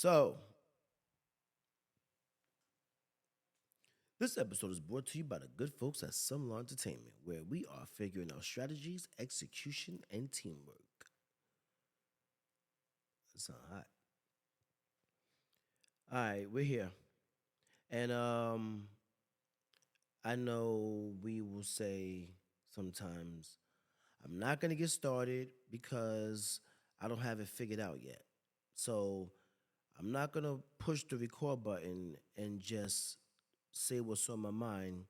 So, this episode is brought to you by the good folks at Some Law Entertainment, where we are figuring out strategies, execution, and teamwork. That sounds hot. All right, we're here. And I know we will say sometimes, I'm not going to get started because I don't have it figured out yet. So, I'm not going to push the record button and just say what's on my mind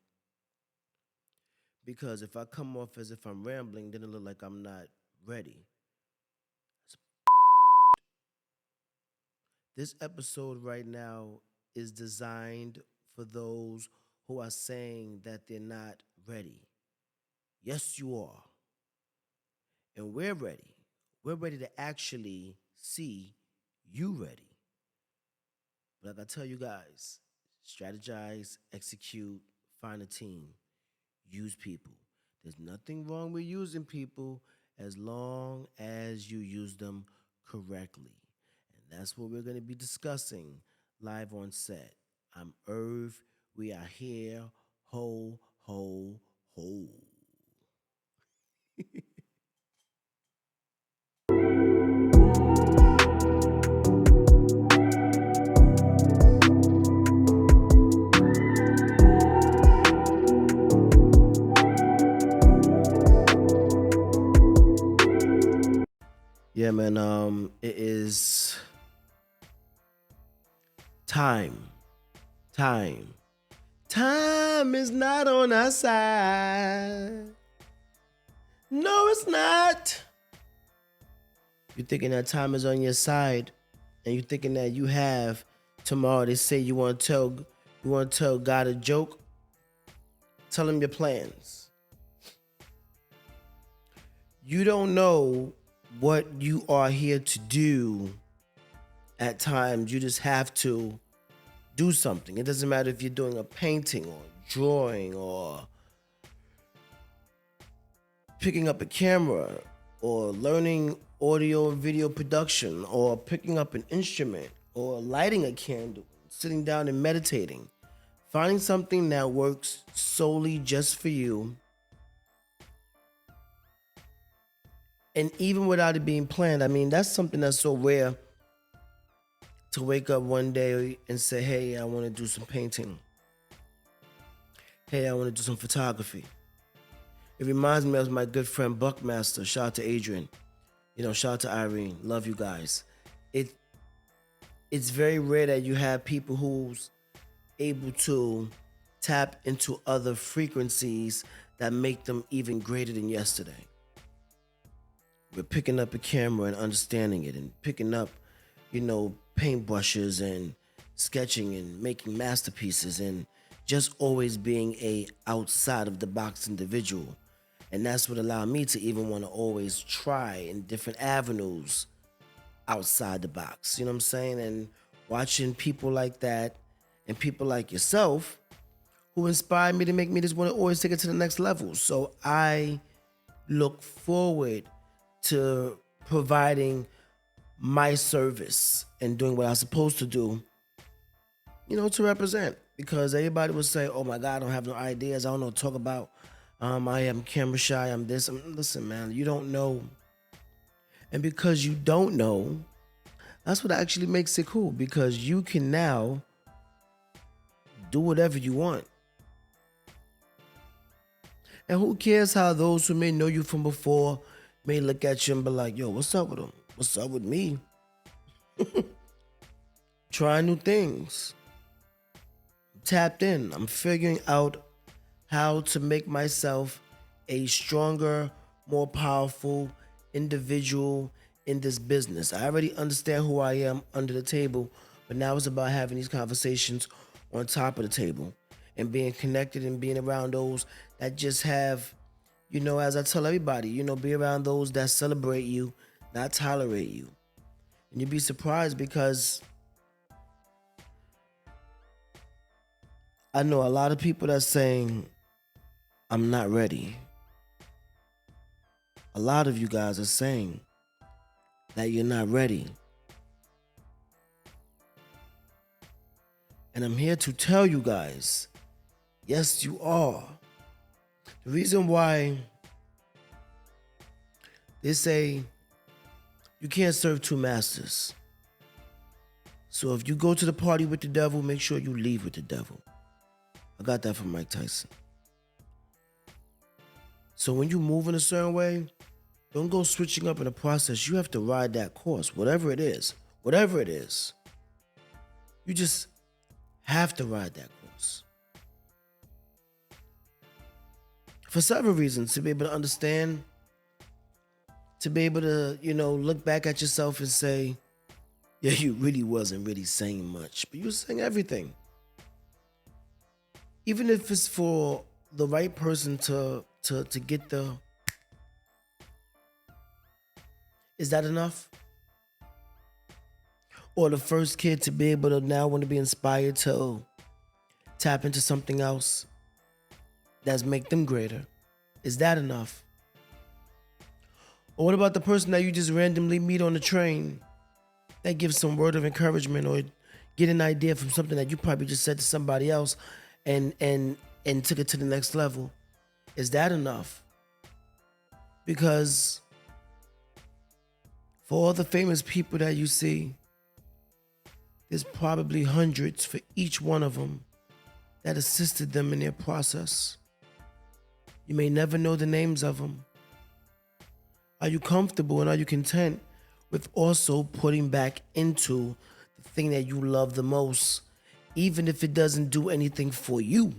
because if I come off as if I'm rambling, then it look like I'm not ready. This episode right now is designed for those who are saying that they're not ready. Yes, you are. And we're ready. We're ready to actually see you ready. But like I tell you guys, strategize, execute, find a team, use people. There's nothing wrong with using people as long as you use them correctly. And that's what we're going to be discussing live on set. I'm Irv. We are here. Ho, ho, ho. Yeah, man. It is time. Time. Time is not on our side. No, it's not. You're thinking that time is on your side, and you're thinking that you have tomorrow. They say you want to tell God a joke. Tell him your plans. You don't know what you are here to do. At times, you just have to do something. It doesn't matter if you're doing a painting or drawing or picking up a camera or learning audio and video production or picking up an instrument or lighting a candle, sitting down and meditating. Finding something that works solely just for you, and even without it being planned. I mean, that's something that's so rare to wake up one day and say, hey, I want to do some painting. Hey, I want to do some photography. It reminds me of my good friend Buckmaster. Shout out to Adrian. Shout out to Irene. Love you guys. It it's very rare that you have people who's able to tap into other frequencies that make them even greater than yesterday. We're picking up a camera and understanding it and picking up, paintbrushes and sketching and making masterpieces and just always being a outside of the box individual. And that's what allowed me to even want to always try in different avenues outside the box. You know what I'm saying? And watching people like that and people like yourself who inspired me to make me just want to always take it to the next level. So I look forward to providing my service and doing what I'm supposed to do, to represent. Because everybody would say, oh my God, I don't have no ideas. I don't know what to talk about. I am camera shy. I'm this. Listen, man, you don't know. And because you don't know, that's what actually makes it cool. Because you can now do whatever you want. And who cares how those who may know you from before may look at you and be like, yo, what's up with them? What's up with me? Trying new things. Tapped in. I'm figuring out how to make myself a stronger, more powerful individual in this business. I already understand who I am under the table, but now it's about having these conversations on top of the table and being connected and being around those that just have, as I tell everybody, be around those that celebrate you, not tolerate you. And you'd be surprised because I know a lot of people that's saying, I'm not ready. A lot of you guys are saying that you're not ready. And I'm here to tell you guys, yes, you are. The reason why they say you can't serve two masters. So if you go to the party with the devil, make sure you leave with the devil. I got that from Mike Tyson. So when you move in a certain way, don't go switching up in the process. You have to ride that course, whatever it is. Whatever it is. You just have to ride that course. For several reasons, to be able to understand, to be able to, look back at yourself and say, yeah, you really wasn't really saying much, but you were saying everything. Even if it's for the right person to get the... Is that enough? Or the first kid to be able to now want to be inspired to tap into something else that's make them greater. Is that enough? Or what about the person that you just randomly meet on the train that gives some word of encouragement or get an idea from something that you probably just said to somebody else and took it to the next level? Is that enough? Because for all the famous people that you see, there's probably hundreds for each one of them that assisted them in their process. You may never know the names of them. Are you comfortable and are you content with also putting back into the thing that you love the most, even if it doesn't do anything for you?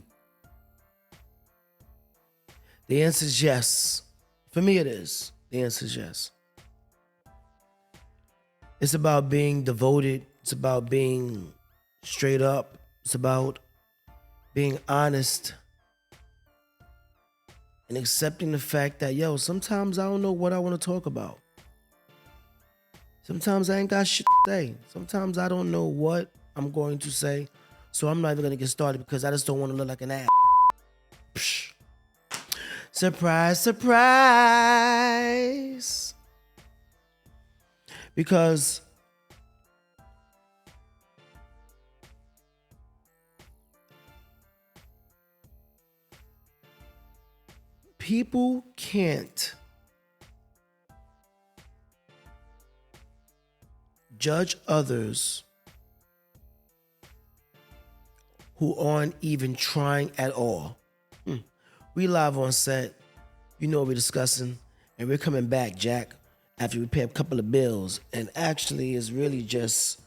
The answer is yes. For me, it is. The answer is yes. It's about being devoted. It's about being straight up. It's about being honest and accepting the fact that, sometimes I don't know what I want to talk about. Sometimes I ain't got shit to say. Sometimes I don't know what I'm going to say. So I'm not even going to get started because I just don't want to look like an ass. Psh. Surprise, surprise. Because people can't judge others who aren't even trying at all. We live on set. You know what we're discussing. And we're coming back, Jack, after we pay a couple of bills. And actually, it's really just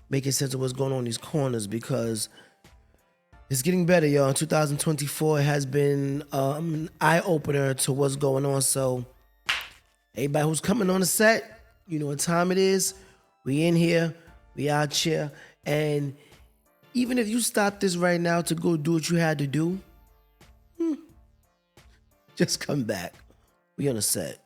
making sense of what's going on in these corners because it's getting better, y'all. 2024 has been an eye-opener to what's going on. So everybody who's coming on the set, you know what time it is. We in here. We out here. And even if you stop this right now to go do what you had to do, just come back. We on the set.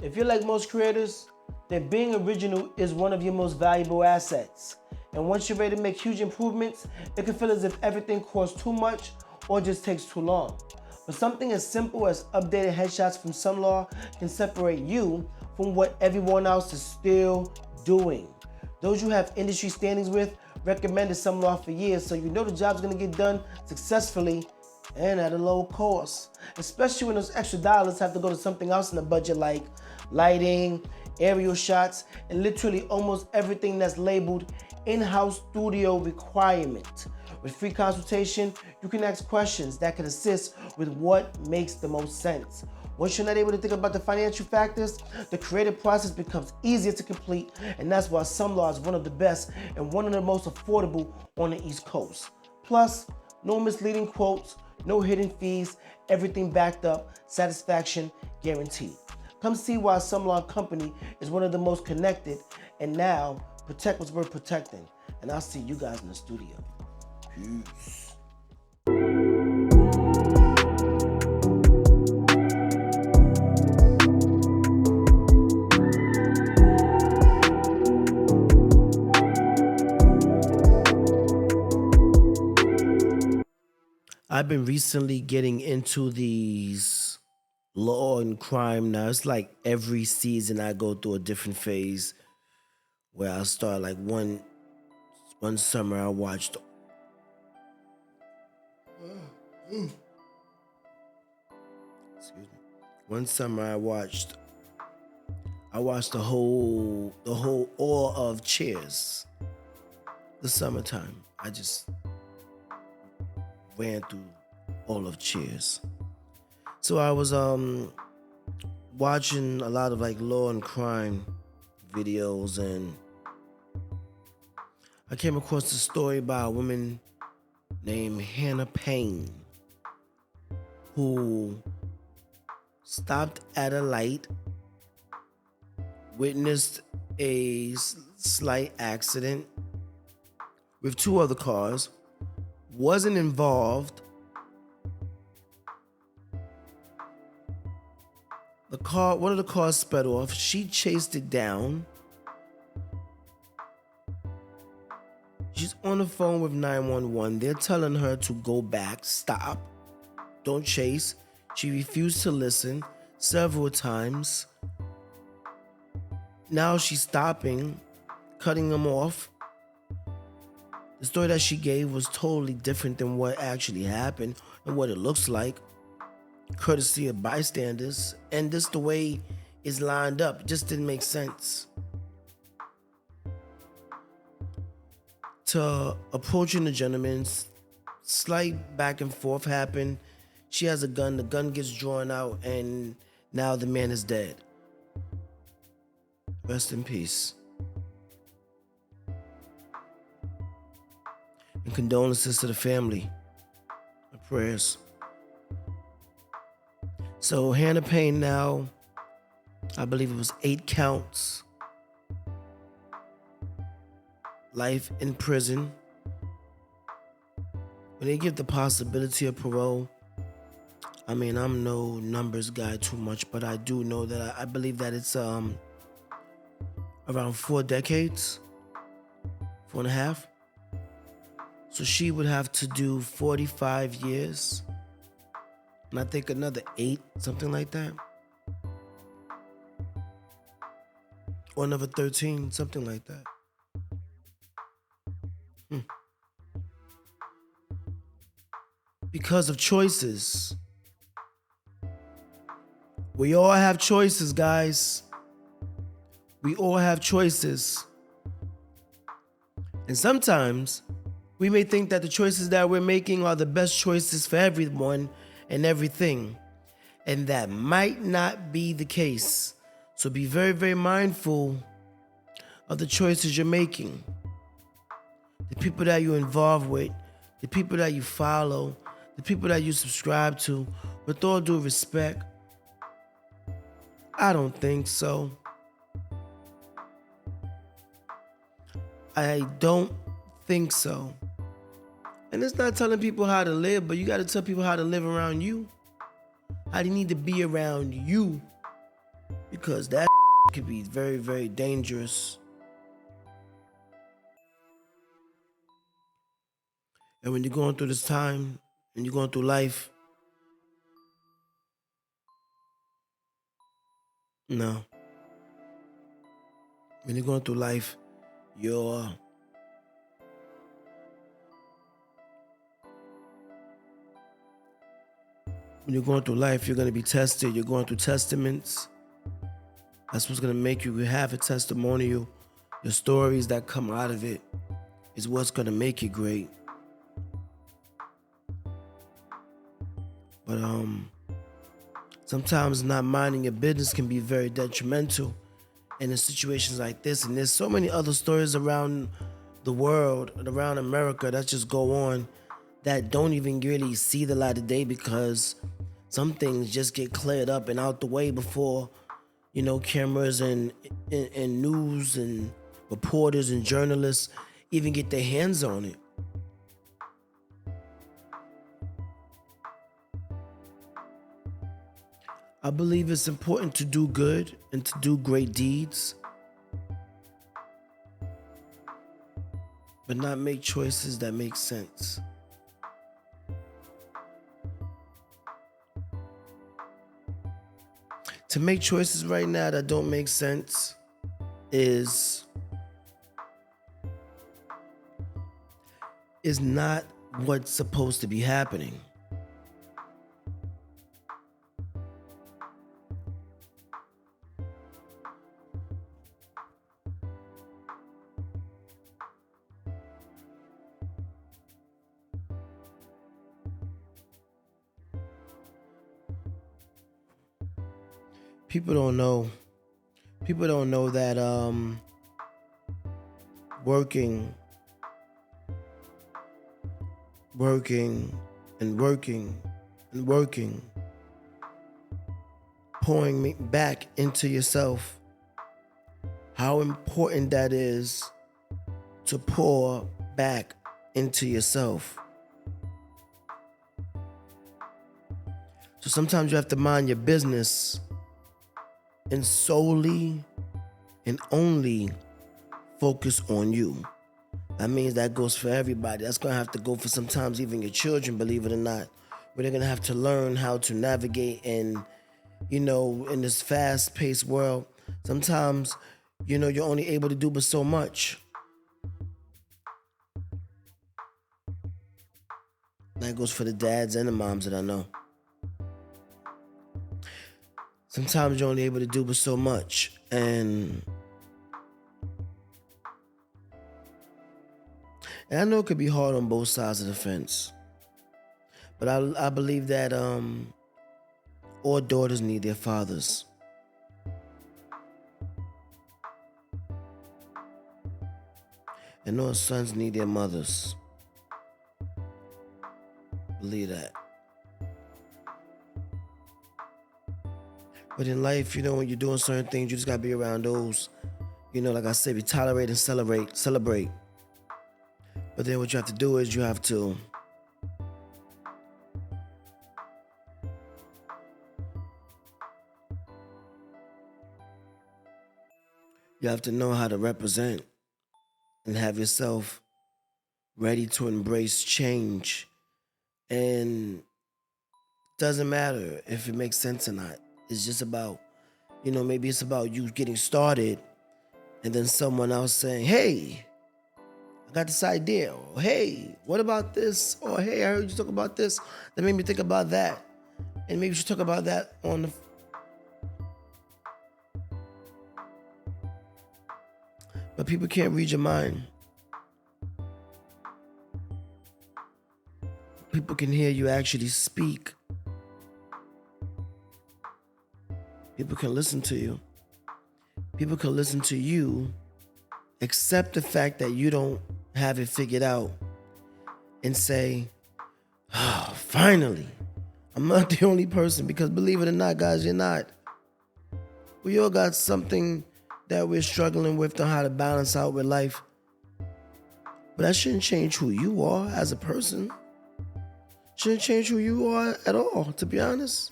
If you're like most creators, then being original is one of your most valuable assets. And once you're ready to make huge improvements, it can feel as if everything costs too much or just takes too long. But something as simple as updated headshots from Sunlaw can separate you from what everyone else is still doing. Those you have industry standings with recommended Sunlaw for years, so you know the job's gonna get done successfully and at a low cost. Especially when those extra dollars have to go to something else in the budget like lighting, aerial shots, and literally almost everything that's labeled in-house studio requirement. With free consultation, you can ask questions that can assist with what makes the most sense. Once you're not able to think about the financial factors, the creative process becomes easier to complete, and that's why Sunlaw is one of the best and one of the most affordable on the East Coast. Plus, no misleading quotes, no hidden fees, everything backed up, satisfaction guaranteed. Come see why Sunlaw Company is one of the most connected, and now protect what's worth protecting. And I'll see you guys in the studio. Peace. I've been recently getting into these law and crime now. It's like every season I go through a different phase where I start like one summer I watched excuse me. One summer I watched the whole all of Cheers. The summertime. I just ran through all of Cheers. So I was watching a lot of like law and crime videos, and I came across a story about a woman named Hannah Payne who stopped at a light, witnessed a slight accident with two other cars, wasn't involved. One of the cars sped off. She chased it down. She's on the phone with 911. They're telling her to go back, stop, don't chase. She refused to listen several times. Now she's stopping, cutting them off. The story that she gave was totally different than what actually happened and what it looks like, courtesy of bystanders. And just the way it's lined up just didn't make sense. To approaching the gentleman, slight back and forth happened. She has a gun, the gun gets drawn out, and now the man is dead. Rest in peace. And condolences to the family. My prayers. So Hannah Payne now, I believe it was 8 counts. Life in prison. When they give the possibility of parole, I mean, I'm no numbers guy too much, but I do know that I believe that it's around 4 decades, 4.5. So she would have to do 45 years, and I think another 8, something like that, or another 13, something like that. Because of choices. We all have choices, guys. We all have choices. And sometimes we may think that the choices that we're making are the best choices for everyone and everything. And that might not be the case. So be very, very mindful of the choices you're making. The people that you're involved with, the people that you follow, the people that you subscribe to. With all due respect, I don't think so. I don't think so. And it's not telling people how to live, but you got to tell people how to live around you. How they need to be around you. Because that could be very, very dangerous. And when you're going through this time, and you're going through life, no. When you're going through life, when you're going through life, you're going to be tested. You're going through testaments. That's what's going to make you have a testimonial. The stories that come out of it is what's going to make it great. But sometimes not minding your business can be very detrimental in situations like this. And there's so many other stories around the world, around America, that just go on that don't even really see the light of day, because some things just get cleared up and out the way before, cameras and news and reporters and journalists even get their hands on it. I believe it's important to do good and to do great deeds, but not make choices that make sense. To make choices right now that don't make sense is not what's supposed to be happening. People don't know. People don't know that working and working and working, pouring back into yourself, how important that is to pour back into yourself. So sometimes you have to mind your business and solely and only focus on you. That means that goes for everybody. That's going to have to go for sometimes even your children, believe it or not, where they're going to have to learn how to navigate in this fast-paced world. Sometimes, you're only able to do but so much. That goes for the dads and the moms that I know. Sometimes you're only able to do but so much. And I know it could be hard on both sides of the fence. But I believe that all daughters need their fathers. And all sons need their mothers. Believe that. But in life, when you're doing certain things, you just gotta be around those. Like I said, we tolerate and celebrate. But then what you have to do is you have to know how to represent and have yourself ready to embrace change. And it doesn't matter if it makes sense or not. It's just about, maybe it's about you getting started and then someone else saying, hey, I got this idea. Or, hey, what about this? Or, hey, I heard you talk about this. That made me think about that. And maybe you should talk about that on the... But people can't read your mind. People can hear you actually speak. People can listen to you. People can listen to you, accept the fact that you don't have it figured out, and say, oh, finally, I'm not the only person. Because believe it or not, guys, you're not. We all got something that we're struggling with on how to balance out with life. But that shouldn't change who you are as a person. Shouldn't change who you are at all, to be honest.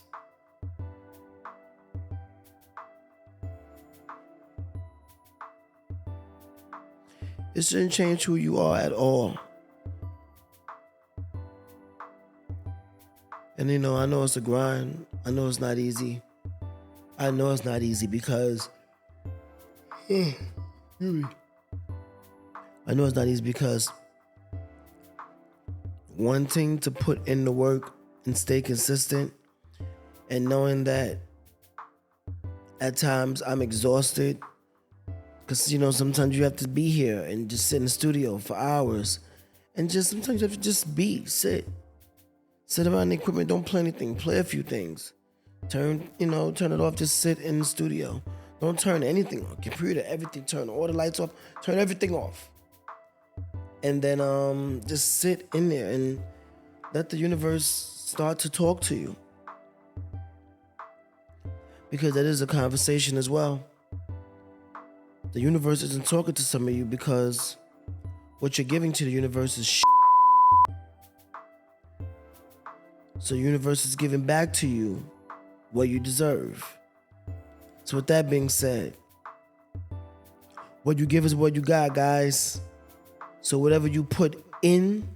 It shouldn't change who you are at all. And I know it's a grind. I know it's not easy. I know it's not easy because I know it's not easy because wanting to put in the work and stay consistent, and knowing that at times I'm exhausted because, sometimes you have to be here and just sit in the studio for hours, and just sometimes you have to just sit around the equipment, don't play anything, play a few things, turn it off, just sit in the studio. Don't turn anything on. Computer, everything, turn all the lights off, turn everything off. And then just sit in there and let the universe start to talk to you. Because that is a conversation as well. The universe isn't talking to some of you because what you're giving to the universe is So the universe is giving back to you what you deserve. So with that being said, what you give is what you got, guys. So whatever you put in,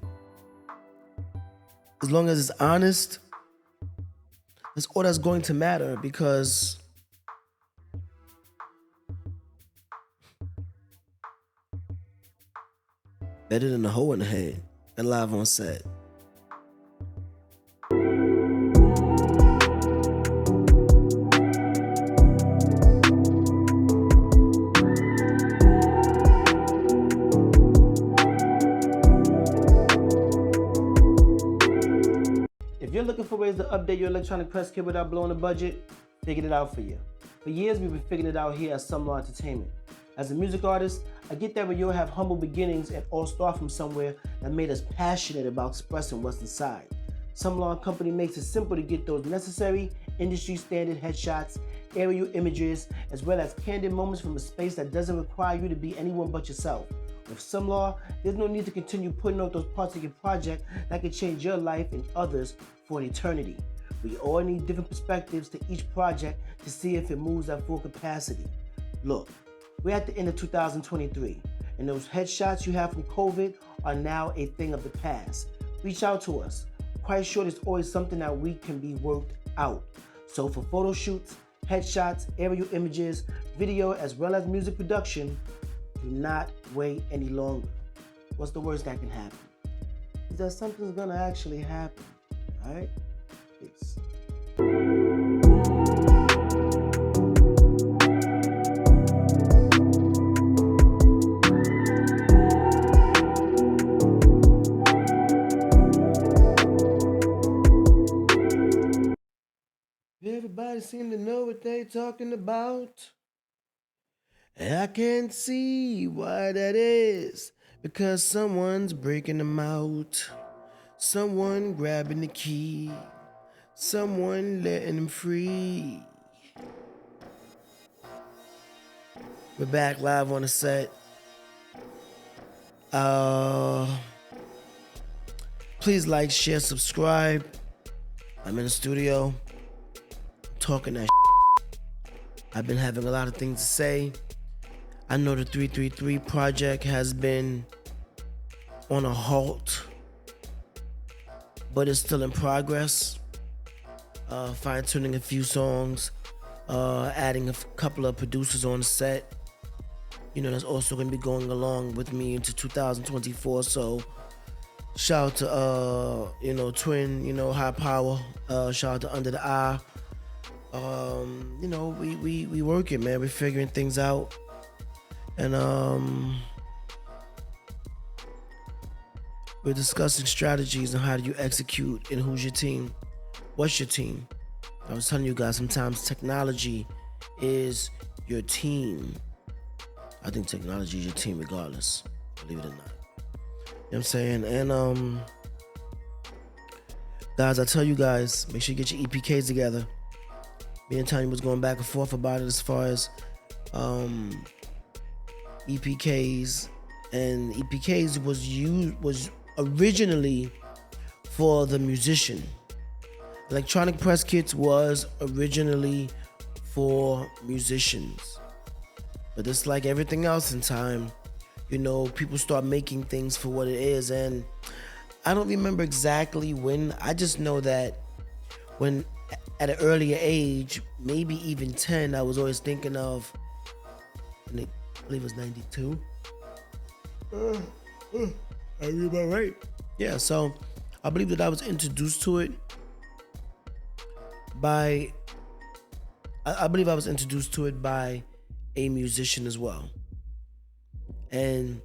as long as it's honest, that's all that's going to matter, because Better than a hole in the head. And live on set. If you're looking for ways to update your electronic press kit without blowing the budget, figured it out for you. For years, we've been figuring it out here at Some Law Entertainment. As a music artist, I get that we all have humble beginnings and all start from somewhere that made us passionate about expressing what's inside. Some Law Company makes it simple to get those necessary industry standard headshots, aerial images, as well as candid moments from a space that doesn't require you to be anyone but yourself. With Some Law, there's no need to continue putting out those parts of your project that can change your life and others for an eternity. We all need different perspectives to each project to see if it moves at full capacity. Look, we're at the end of 2023, and those headshots you have from COVID are now a thing of the past. Reach out to us. Quite sure there's always something that we can be worked out. So for photo shoots, headshots, aerial images, video, as well as music production, do not wait any longer. What's the worst that can happen? Is that something's gonna actually happen, all right? Peace. Everybody seem to know what they talking about. I can't see why that is, because someone's breaking them out. Someone grabbing the key. Someone letting them free. We're back live on the set. Please like, share, subscribe. I'm in the studio talking that I've been having a lot of things to say. I know the 333 project has been on a halt, but it's still in progress. Fine-tuning a few songs, adding a couple of producers on the set. You know, that's also going to be going along with me into 2024. So shout out to, Twin, High Power. Shout out to Under the Eye. We working, man. We're figuring things out. And we're discussing strategies and how do you execute and who's your team. What's your team? I was telling you guys, sometimes technology is your team. I think technology is your team regardless, believe it or not. You know what I'm saying? And guys, I tell you guys, make sure you get your EPKs together. Me and Tanya was going back and forth about it as far as EPKs, and EPKs was originally for the musician. Electronic press kits was originally for musicians, but it's like everything else in time. People start making things for what it is, and I don't remember exactly when. I just know that when at an earlier age, maybe even 10, I was always thinking of, I believe it was 92. I remember right. Yeah, so I believe that I was introduced to it by, I believe I was introduced to it by a musician as well. And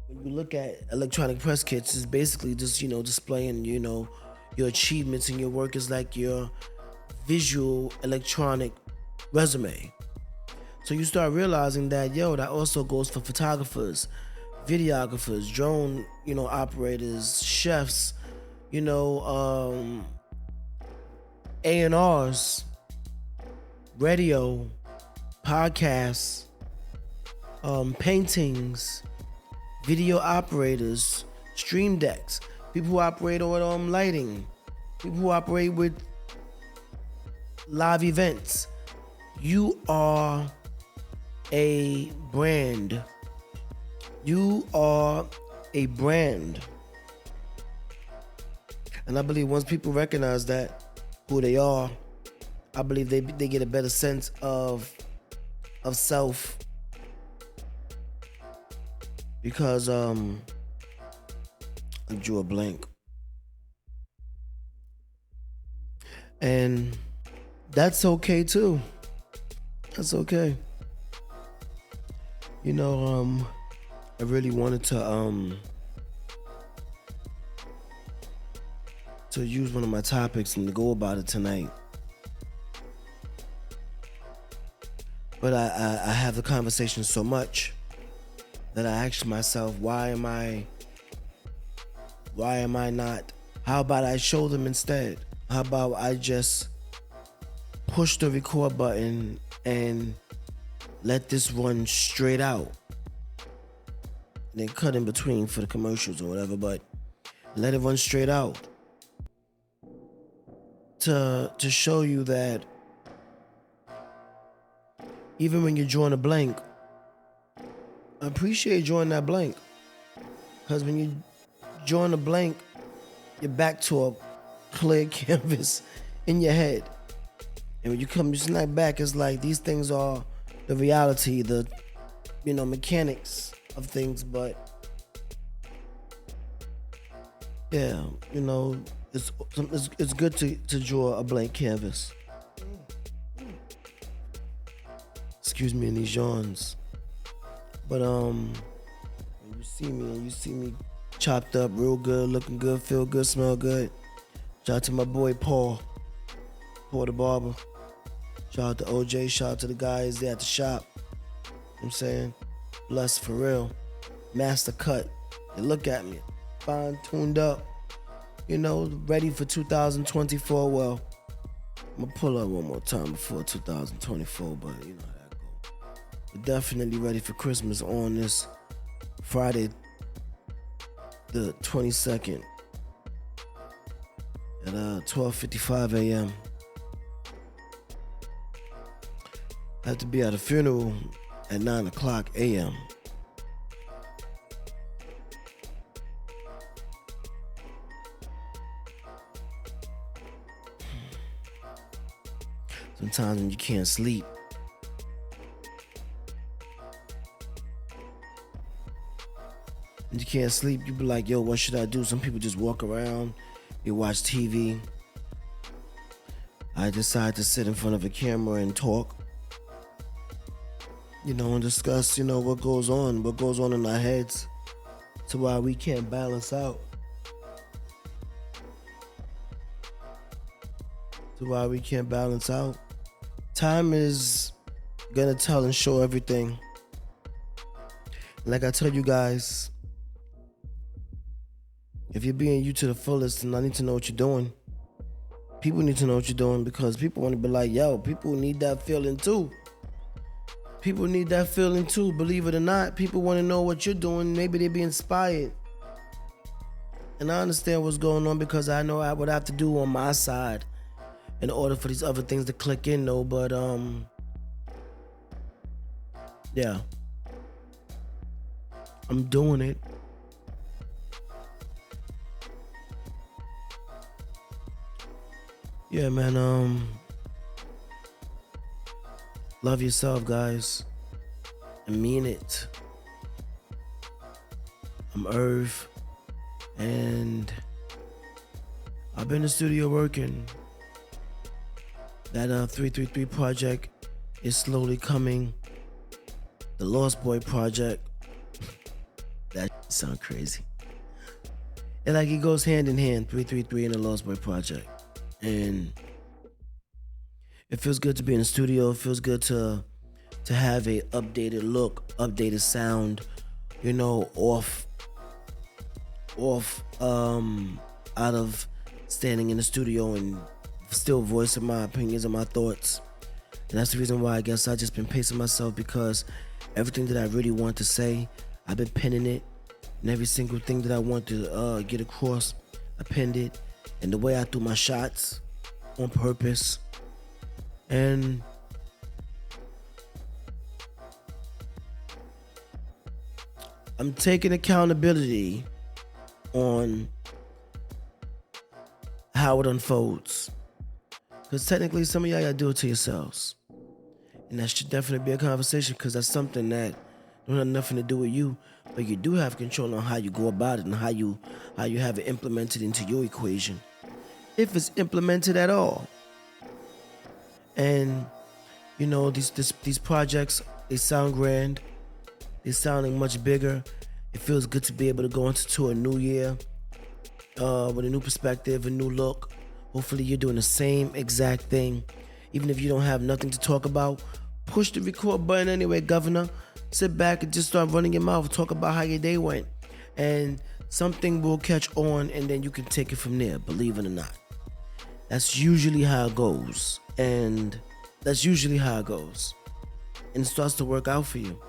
when you look at electronic press kits, it's basically just, displaying, your achievements and your work is like your visual electronic resume. So you start realizing that, that also goes for photographers, videographers, drone, operators, chefs, A&Rs, radio, podcasts, paintings, video operators, stream decks, people who operate on lighting, people who operate with live events. You are a brand. You are a brand. And I believe once people recognize that, who they are, I believe they get a better sense of self. because I drew a blank, and that's okay too. That's okay. You know, I really wanted to use one of my topics and to go about it tonight. But I have the conversation so much that I ask myself, why am I not? How about I show them instead? How about I just push the record button and let this run straight out? And then cut in between for the commercials or whatever, but let it run straight out. To show you that even when you're drawing a blank, I appreciate drawing that blank. Because when you're drawing a blank, you're back to a clear canvas in your head. And when you snap back, it's like these things are the reality, the mechanics of things. But yeah, it's good to draw a blank canvas. Excuse me in these yawns. But when you see me chopped up real good, looking good, feel good, smell good. Shout out to my boy Paul the barber. Shout out to OJ, shout out to the guys there at the shop. You know what I'm saying? Blessed for real. Master cut. You look at me. Fine tuned up. Ready for 2024. Well, I'm gonna pull up one more time before 2024, but you know how that go. We're definitely ready for Christmas on this Friday, the 22nd at 12:55 a.m. I have to be at a funeral at 9 o'clock a.m. Sometimes when you can't sleep, you be like, yo, what should I do? Some people just walk around, they watch TV. I decide to sit in front of a camera and talk, and discuss, what goes on in our heads to why we can't balance out. Time is gonna tell and show everything. Like I tell you guys, if you're being you to the fullest, and I need to know what you're doing. People need to know what you're doing because people want to be like, yo, people need that feeling too. Believe it or not. People want to know what you're doing. Maybe they be inspired. And I understand what's going on because I know what I have to do on my side in order for these other things to click in though. But yeah, I'm doing it. Yeah, man, love yourself, guys. I mean it. I'm Irv, and I've been in the studio working. That 333 project is slowly coming. The Lost Boy project. That sound crazy. And like it goes hand in hand, 333 and the Lost Boy project. And it feels good to be in the studio. It feels good to have a updated look, updated sound, off out of standing in the studio and still voicing my opinions and my thoughts. And that's the reason why I guess I just been pacing myself, because everything that I really want to say, I've been penning it. And every single thing that I want to get across, I penned it. And the way I threw my shots on purpose. And I'm taking accountability on how it unfolds. Because technically some of y'all gotta do it to yourselves. And that should definitely be a conversation, because that's something that don't have nothing to do with you, but you do have control on how you go about it and how you have it implemented into your equation, if it's implemented at all. And these projects, they sound grand, they're sounding much bigger. It feels good to be able to go into a new year with a new perspective, a new look. Hopefully you're doing the same exact thing. Even if you don't have nothing to talk about, push the record button anyway, governor. Sit back and just start running your mouth. Talk about how your day went. And something will catch on, and then you can take it from there, believe it or not. That's usually how it goes. And it starts to work out for you.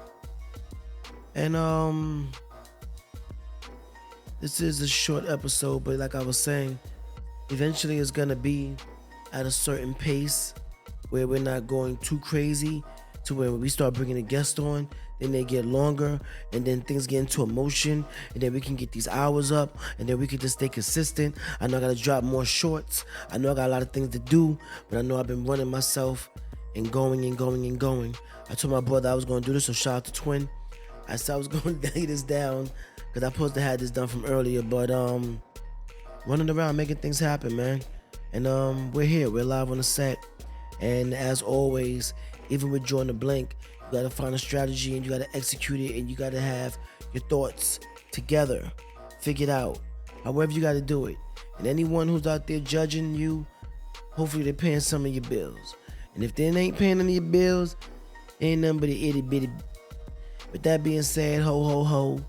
And this is a short episode, but like I was saying, eventually it's gonna be at a certain pace where we're not going too crazy, to where when we start bringing a guest on, then they get longer, and then things get into emotion, and then we can get these hours up, and then we can just stay consistent. I know I gotta drop more shorts. I know I got a lot of things to do, but I know I've been running myself and going. I told my brother I was gonna do this, so shout out to Twin. I said I was gonna lay this down because I supposed to have this done from earlier, but running around making things happen, man. And we're here, we're live on the set. And as always, even with Drawing the Blank, you gotta find a strategy and you gotta execute it, and you gotta have your thoughts together, figured out, however you gotta do it. And anyone who's out there judging you, hopefully they're paying some of your bills. And if they ain't paying any of your bills, ain't nothing but a itty bitty. With that being said, ho ho ho,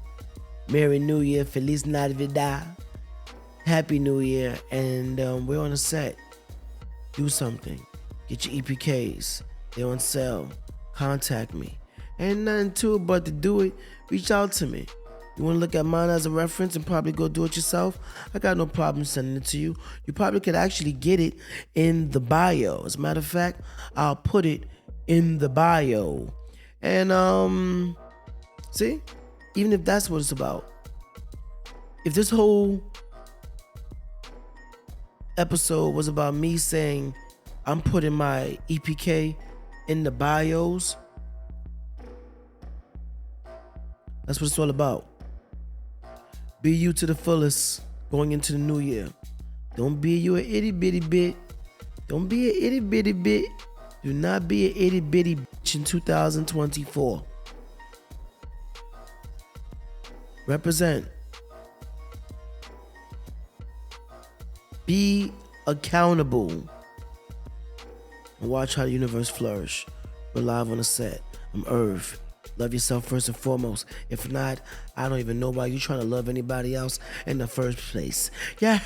Merry New Year, Feliz Navidad, Happy New Year, and we're on the set. Do something. Get your EPKs. They're on sale. Contact me. Ain't nothing to it but to do it. Reach out to me. You want to look at mine as a reference and probably go do it yourself? I got no problem sending it to you. You probably could actually get it in the bio. As a matter of fact, I'll put it in the bio. And see, even if that's what it's about, if this whole episode was about me saying I'm putting my EPK in the bios, that's what it's all about. Be you to the fullest going into the new year. Don't be you an itty bitty bit. Don't be an itty bitty bit. Do not be an itty bitty bitch in 2024. Represent. Be accountable. And watch how the universe flourish. We're live on the set. I'm Irv. Love yourself first and foremost. If not, I don't even know why you're trying to love anybody else in the first place. Yeah.